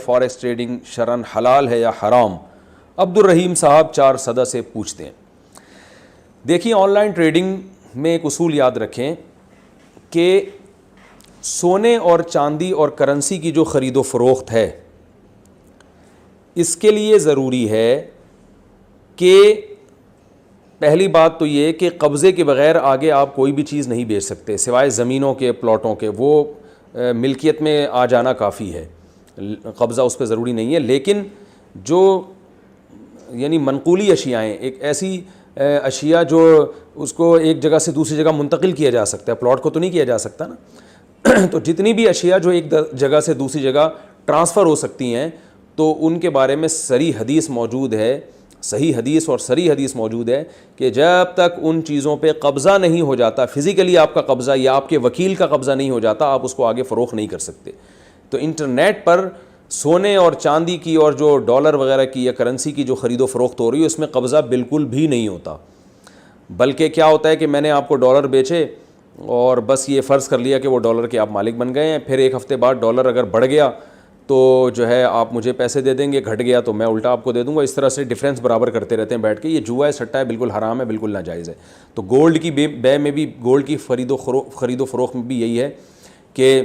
Forex trading شرعن حلال ہے یا حرام؟ عبد الرحیم صاحب 4 صدہ سے پوچھتے ہیں. دیکھیے آن لائن ٹریڈنگ میں ایک اصول یاد رکھیں کہ سونے اور چاندی اور کرنسی کی جو خرید و فروخت ہے اس کے لیے ضروری ہے کہ پہلی بات تو یہ کہ قبضے کے بغیر آگے آپ کوئی بھی چیز نہیں بیچ سکتے سوائے زمینوں کے پلاٹوں کے, وہ ملکیت میں آ جانا کافی ہے, قبضہ اس پہ ضروری نہیں ہے. لیکن جو یعنی منقولی اشیاء ہیں, ایک ایسی اشیاء جو اس کو ایک جگہ سے دوسری جگہ منتقل کیا جا سکتا ہے, پلاٹ کو تو نہیں کیا جا سکتا نا تو جتنی بھی اشیاء جو ایک جگہ سے دوسری جگہ ٹرانسفر ہو سکتی ہیں تو ان کے بارے میں صریح حدیث موجود ہے, صحیح حدیث اور صریح حدیث موجود ہے کہ جب تک ان چیزوں پہ قبضہ نہیں ہو جاتا, فزیکلی آپ کا قبضہ یا آپ کے وکیل کا قبضہ نہیں ہو جاتا, آپ اس کو آگے فروخت نہیں کر سکتے. تو انٹرنیٹ پر سونے اور چاندی کی اور جو ڈالر وغیرہ کی یا کرنسی کی جو خرید و فروخت ہو رہی ہے اس میں قبضہ بالکل بھی نہیں ہوتا, بلکہ کیا ہوتا ہے کہ میں نے آپ کو ڈالر بیچے اور بس یہ فرض کر لیا کہ وہ ڈالر کے آپ مالک بن گئے ہیں, پھر ایک ہفتے بعد ڈالر اگر بڑھ گیا تو جو ہے آپ مجھے پیسے دے دیں گے, گھٹ گیا تو میں الٹا آپ کو دے دوں گا. اس طرح سے ڈفرینس برابر کرتے رہتے ہیں بیٹھ کے. یہ جوا ہے, سٹا ہے, بالکل حرام ہے, بالکل ناجائز ہے. تو گولڈ کی بے میں بھی, گولڈ کی خرید و فروخت میں بھی یہی ہے کہ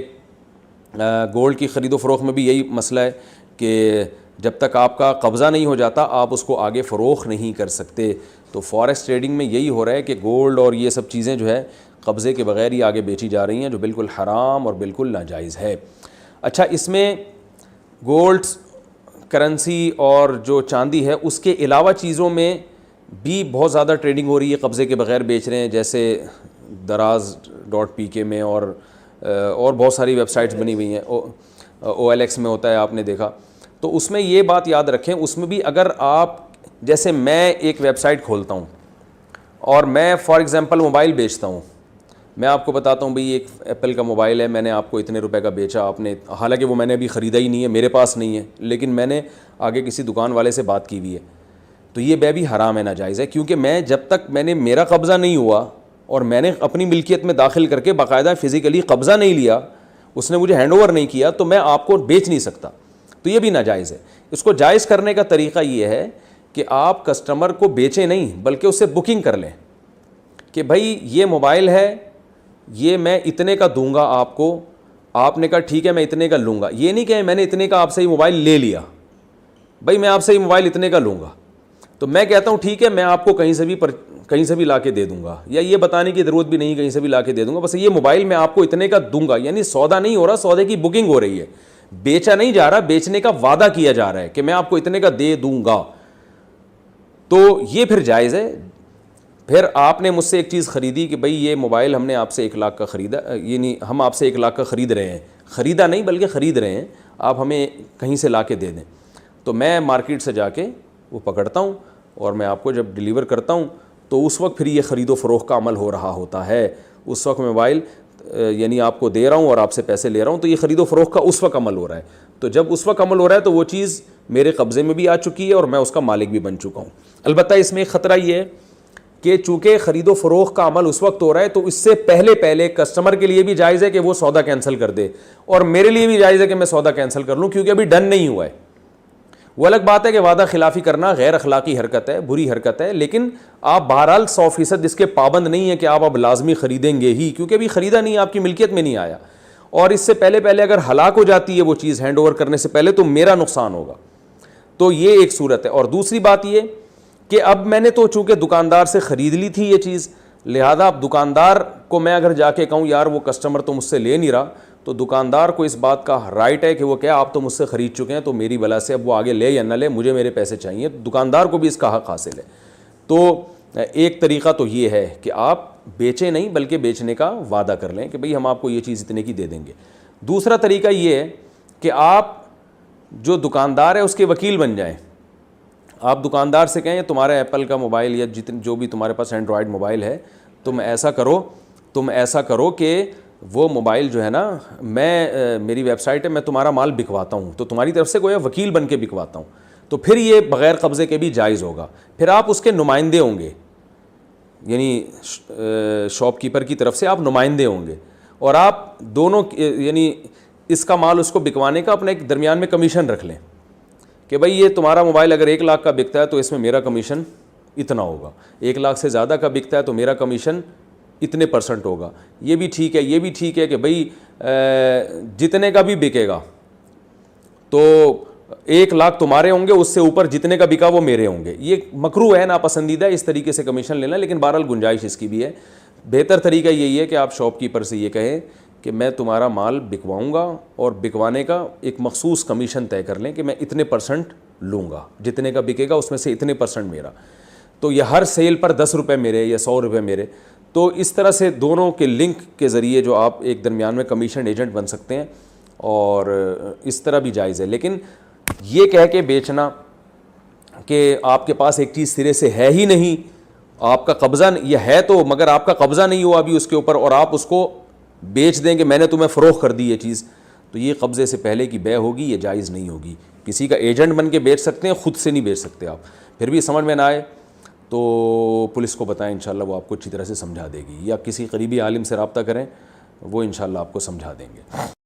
گولڈ کی خرید و فروخت میں بھی یہی مسئلہ ہے کہ جب تک آپ کا قبضہ نہیں ہو جاتا آپ اس کو آگے فروخت نہیں کر سکتے. تو فارکس ٹریڈنگ میں یہی ہو رہا ہے کہ گولڈ اور یہ سب چیزیں جو ہے قبضے کے بغیر ہی آگے بیچی جا رہی ہیں, جو بالکل حرام اور بالکل ناجائز ہے. اچھا, اس میں گولڈ, کرنسی اور جو چاندی ہے اس کے علاوہ چیزوں میں بھی بہت زیادہ ٹریڈنگ ہو رہی ہے, قبضے کے بغیر بیچ رہے ہیں, جیسے daraz.pk میں اور بہت ساری ویب سائٹس بنی ہوئی ہیں, OLX میں ہوتا ہے, آپ نے دیکھا. تو اس میں یہ بات یاد رکھیں, اس میں بھی اگر آپ, جیسے میں ایک ویب سائٹ کھولتا ہوں اور میں فار ایگزامپل موبائل بیچتا ہوں, میں آپ کو بتاتا ہوں بھئی ایک ایپل کا موبائل ہے, میں نے آپ کو اتنے روپے کا بیچا, آپ نے, حالانکہ وہ میں نے ابھی خریدا ہی نہیں ہے, میرے پاس نہیں ہے, لیکن میں نے آگے کسی دکان والے سے بات کی ہوئی ہے, تو یہ بے بھی حرام ہے, ناجائز ہے. کیونکہ میں جب تک میرا قبضہ نہیں ہوا اور میں نے اپنی ملکیت میں داخل کر کے باقاعدہ فزیکلی قبضہ نہیں لیا, اس نے مجھے ہینڈ اوور نہیں کیا, تو میں آپ کو بیچ نہیں سکتا. تو یہ بھی ناجائز ہے. اس کو جائز کرنے کا طریقہ یہ ہے کہ آپ کسٹمر کو بیچیں نہیں بلکہ اس سے بکنگ کر لیں کہ بھائی یہ موبائل ہے, یہ میں اتنے کا دوں گا آپ کو. آپ نے کہا ٹھیک ہے میں اتنے کا لوں گا. یہ نہیں کہ میں نے اتنے کا آپ سے ہی موبائل لے لیا, بھائی میں آپ سے ہی موبائل اتنے کا لوں گا, تو میں کہتا ہوں ٹھیک ہے میں آپ کو کہیں سے بھی لا کے دے دوں گا, یا یہ بتانے کی ضرورت بھی نہیں کہیں سے بھی لا کے دے دوں گا, بس یہ موبائل میں آپ کو اتنے کا دوں گا. یعنی سودا نہیں ہو رہا, سودے کی بکنگ ہو رہی ہے, بیچا نہیں جا رہا, بیچنے کا وعدہ کیا جا رہا ہے کہ میں آپ کو اتنے کا دے دوں گا. تو یہ پھر جائز ہے. پھر آپ نے مجھ سے ایک چیز خریدی کہ بھئی یہ موبائل ہم نے آپ سے 1 لاکھ کا خریدا, یعنی ہم آپ سے 1 لاکھ کا خرید رہے ہیں, خریدا نہیں بلکہ خرید رہے ہیں, آپ ہمیں کہیں سے لا کے دے دیں. تو میں مارکیٹ سے جا کے وہ پکڑتا ہوں اور میں آپ کو جب ڈیلیور کرتا ہوں تو اس وقت پھر یہ خرید و فروخت کا عمل ہو رہا ہوتا ہے. اس وقت میں موبائل یعنی آپ کو دے رہا ہوں اور آپ سے پیسے لے رہا ہوں, تو یہ خرید و فروخت کا اس وقت عمل ہو رہا ہے. تو جب اس وقت عمل ہو رہا ہے تو وہ چیز میرے قبضے میں بھی آ چکی ہے اور میں اس کا مالک بھی بن چکا ہوں. البتہ اس میں ایک خطرہ یہ ہے کہ چونکہ خرید و فروخت کا عمل اس وقت ہو رہا ہے تو اس سے پہلے کسٹمر کے لیے بھی جائز ہے کہ وہ سودا کینسل کر دے, اور میرے لیے بھی جائز ہے کہ میں سودا کینسل کر لوں, کیونکہ ابھی ڈن نہیں ہوا ہے. وہ الگ بات ہے کہ وعدہ خلافی کرنا غیر اخلاقی حرکت ہے, بری حرکت ہے, لیکن آپ بہرحال 100% اس کے پابند نہیں ہے کہ آپ اب لازمی خریدیں گے ہی, کیونکہ ابھی خریدا نہیں, آپ کی ملکیت میں نہیں آیا. اور اس سے پہلے اگر ہلاک ہو جاتی ہے وہ چیز ہینڈ اوور کرنے سے پہلے, تو میرا نقصان ہوگا. تو یہ ایک صورت ہے. اور دوسری بات یہ کہ اب میں نے تو چونکہ دکاندار سے خرید لی تھی یہ چیز, لہذا اب دکاندار کو میں اگر جا کے کہوں یار وہ کسٹمر تو مجھ سے لے نہیں رہا, تو دکاندار کو اس بات کا رائٹ ہے کہ وہ کیا آپ تو مجھ سے خرید چکے ہیں, تو میری بلا سے اب وہ آگے لے یا نہ لے, مجھے میرے پیسے چاہیے. دکاندار کو بھی اس کا حق حاصل ہے. تو ایک طریقہ تو یہ ہے کہ آپ بیچیں نہیں بلکہ بیچنے کا وعدہ کر لیں کہ بھئی ہم آپ کو یہ چیز اتنے کی دے دیں گے. دوسرا طریقہ یہ ہے کہ آپ جو دکاندار ہے اس کے وکیل بن جائیں. آپ دکاندار سے کہیں تمہارا ایپل کا موبائل یا جو بھی تمہارے پاس اینڈرائڈ موبائل ہے, تم ایسا کرو کہ وہ موبائل جو ہے نا, میری ویب سائٹ ہے, میں تمہارا مال بکواتا ہوں, تو تمہاری طرف سے گویا وکیل بن کے بکواتا ہوں, تو پھر یہ بغیر قبضے کے بھی جائز ہوگا. پھر آپ اس کے نمائندے ہوں گے, یعنی شاپ کیپر کی طرف سے آپ نمائندے ہوں گے, اور آپ دونوں یعنی اس کا مال اس کو بکوانے کا اپنا ایک درمیان میں کمیشن رکھ لیں کہ بھائی یہ تمہارا موبائل اگر 1 لاکھ کا بکتا ہے تو اس میں میرا کمیشن اتنا ہوگا, 1 لاکھ سے زیادہ کا بکتا ہے تو میرا کمیشن اتنے % ہوگا. یہ بھی ٹھیک ہے, یہ بھی ٹھیک ہے کہ بھئی جتنے کا بھی بکے گا تو 1 لاکھ تمہارے ہوں گے, اس سے اوپر جتنے کا بکا وہ میرے ہوں گے. یہ مکروہ ہے, ناپسندیدہ اس طریقے سے کمیشن لینا, لیکن بہرحال گنجائش اس کی بھی ہے. بہتر طریقہ یہی ہے کہ آپ شاپ کیپر سے یہ کہیں کہ میں تمہارا مال بکواؤں گا اور بکوانے کا ایک مخصوص کمیشن طے کر لیں کہ میں اتنے % لوں گا, جتنے کا بکے گا اس میں سے اتنے % میرا. تو یہ ہر سیل پر 10 روپے میرے یا 100 روپے میرے. تو اس طرح سے دونوں کے لنک کے ذریعے جو آپ ایک درمیان میں کمیشن ایجنٹ بن سکتے ہیں, اور اس طرح بھی جائز ہے. لیکن یہ کہہ کے بیچنا کہ آپ کے پاس ایک چیز سرے سے ہے ہی نہیں, آپ کا قبضہ یہ ہے تو مگر آپ کا قبضہ نہیں ہوا ابھی اس کے اوپر, اور آپ اس کو بیچ دیں کہ میں نے تمہیں فروخت کر دی یہ چیز, تو یہ قبضے سے پہلے کی بے ہوگی, یہ جائز نہیں ہوگی. کسی کا ایجنٹ بن کے بیچ سکتے ہیں, خود سے نہیں بیچ سکتے آپ. پھر بھی سمجھ میں نہ آئے تو پولیس کو بتائیں, انشاءاللہ وہ آپ کو اچھی طرح سے سمجھا دے گی, یا کسی قریبی عالم سے رابطہ کریں, وہ انشاءاللہ آپ کو سمجھا دیں گے.